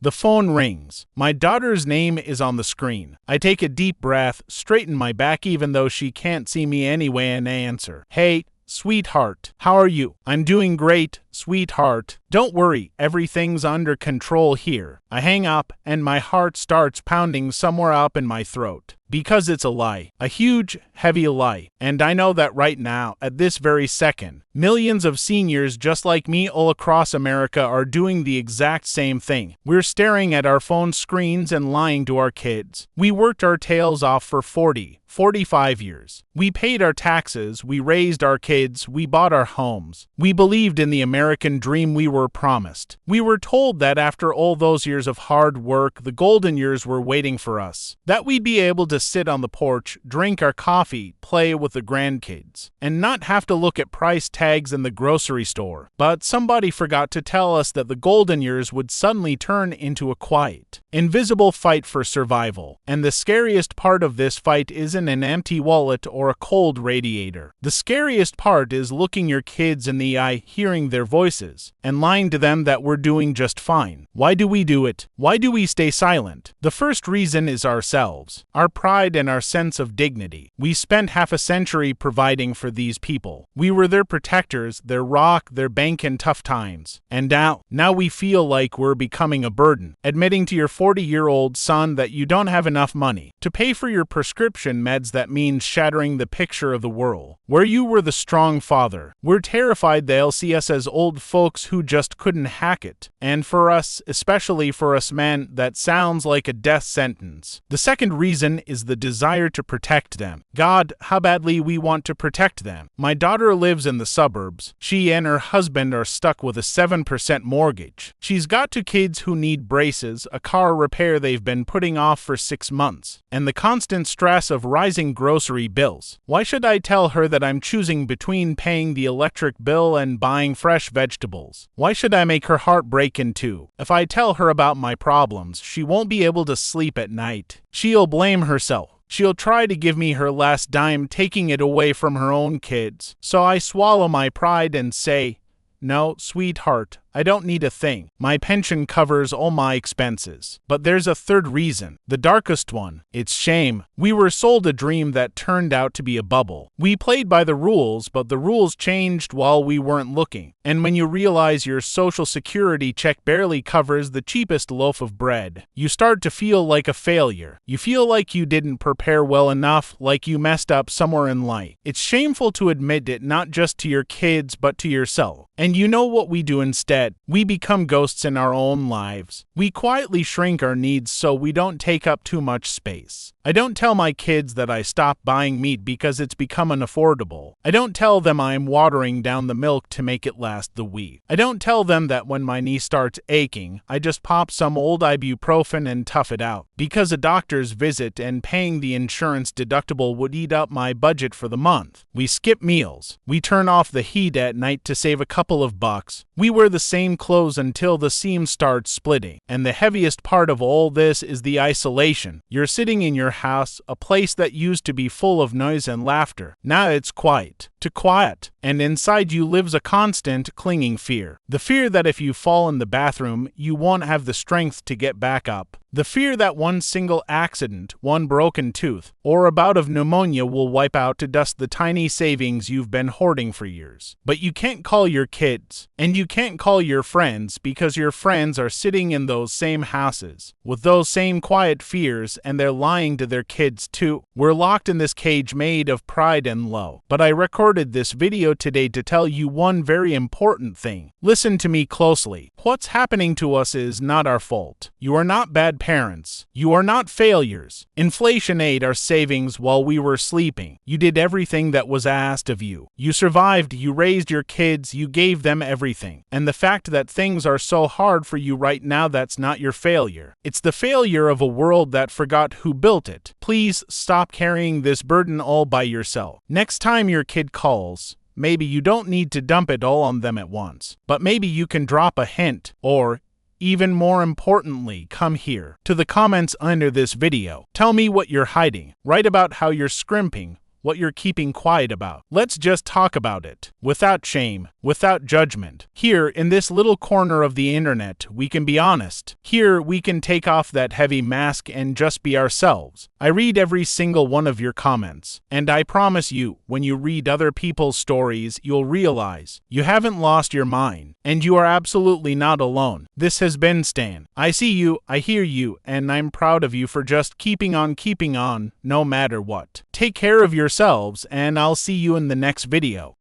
The phone rings. My daughter's name is on the screen. I take a deep breath, straighten my back even though she can't see me anyway, and answer. Hey, sweetheart, how are you? I'm doing great, sweetheart. Don't worry, everything's under control here. I hang up, and my heart starts pounding somewhere up in my throat. Because it's a lie. A huge, heavy lie. And I know that right now, at this very second, millions of seniors just like me all across America are doing the exact same thing. We're staring at our phone screens and lying to our kids. We worked our tails off for 45 years. We paid our taxes, we raised our kids, we bought our homes. We believed in the American dream we were promised. We were told that after all those years of hard work, the golden years were waiting for us. That we'd be able to sit on the porch, drink our coffee, play with the grandkids, and not have to look at price tags in the grocery store. But somebody forgot to tell us that the golden years would suddenly turn into a quiet, invisible fight for survival. And the scariest part of this fight isn't an empty wallet or a cold radiator. The scariest part is looking your kids in the eye, hearing their voices, and lying to them that we're doing just fine. Why do we do it? Why do we stay silent? The first reason is ourselves, our pride and our sense of dignity. We spent half a century providing for these people. We were their protectors, their rock, their bank in tough times. And now we feel like we're becoming a burden, admitting to your 40-year-old son that you don't have enough money to pay for your prescription meds. That means shattering the picture of the world where you were the strong father. We're terrified they'll see us as old folks who just couldn't hack it. And for us, especially for us men, that sounds like a death sentence. The second reason is the desire to protect them. God, how badly we want to protect them. My daughter lives in the suburbs. She and her husband are stuck with a 7% mortgage. She's got two kids who need braces, a car repair they've been putting off for 6 months, and the constant stress of rising grocery bills. Why should I tell her that I'm choosing between paying the electric bill and buying fresh vegetables? Why should I make her heart break in two? If I tell her about my problems, she won't be able to sleep at night. She'll blame herself. She'll try to give me her last dime, taking it away from her own kids. So I swallow my pride and say, no, sweetheart, I don't need a thing. My pension covers all my expenses. But there's a third reason, the darkest one. It's shame. We were sold a dream that turned out to be a bubble. We played by the rules, but the rules changed while we weren't looking. And when you realize your social security check barely covers the cheapest loaf of bread, you start to feel like a failure. You feel like you didn't prepare well enough, like you messed up somewhere in life. It's shameful to admit it, not just to your kids, but to yourself. And you know what we do instead? We become ghosts in our own lives. We quietly shrink our needs so we don't take up too much space. I don't tell my kids that I stopped buying meat because it's become unaffordable. I don't tell them I'm watering down the milk to make it last the week. I don't tell them that when my knee starts aching, I just pop some old ibuprofen and tough it out, because a doctor's visit and paying the insurance deductible would eat up my budget for the month. We skip meals. We turn off the heat at night to save a couple of bucks. We wear the same clothes until the seams start splitting. And the heaviest part of all this is the isolation. You're sitting in your house, a place that used to be full of noise and laughter. Now it's quiet. Too quiet. And inside you lives a constant, clinging fear. The fear that if you fall in the bathroom, you won't have the strength to get back up. The fear that one single accident, one broken tooth, or a bout of pneumonia will wipe out to dust the tiny savings you've been hoarding for years. But you can't call your kids, and you can't call your friends because your friends are sitting in those same houses, with those same quiet fears, and they're lying to their kids too. We're locked in this cage made of pride and love. But I recorded this video today to tell you one very important thing. Listen to me closely. What's happening to us is not our fault. You are not bad parents. You are not failures. Inflation ate our savings while we were sleeping. You did everything that was asked of you. You survived, you raised your kids, you gave them everything. And the fact that things are so hard for you right now, that's not your failure. It's the failure of a world that forgot who built it. Please stop carrying this burden all by yourself. Next time your kid calls, maybe you don't need to dump it all on them at once, but maybe you can drop a hint, or even more importantly, come here to the comments under this video. Tell me what you're hiding. Write about how you're scrimping what you're keeping quiet about. Let's just talk about it. Without shame, without judgment. Here, in this little corner of the internet, we can be honest. Here, we can take off that heavy mask and just be ourselves. I read every single one of your comments, and I promise you, when you read other people's stories, you'll realize you haven't lost your mind, and you are absolutely not alone. This has been Stan. I see you, I hear you, and I'm proud of you for just keeping on, no matter what. Take care of yourselves, and I'll see you in the next video.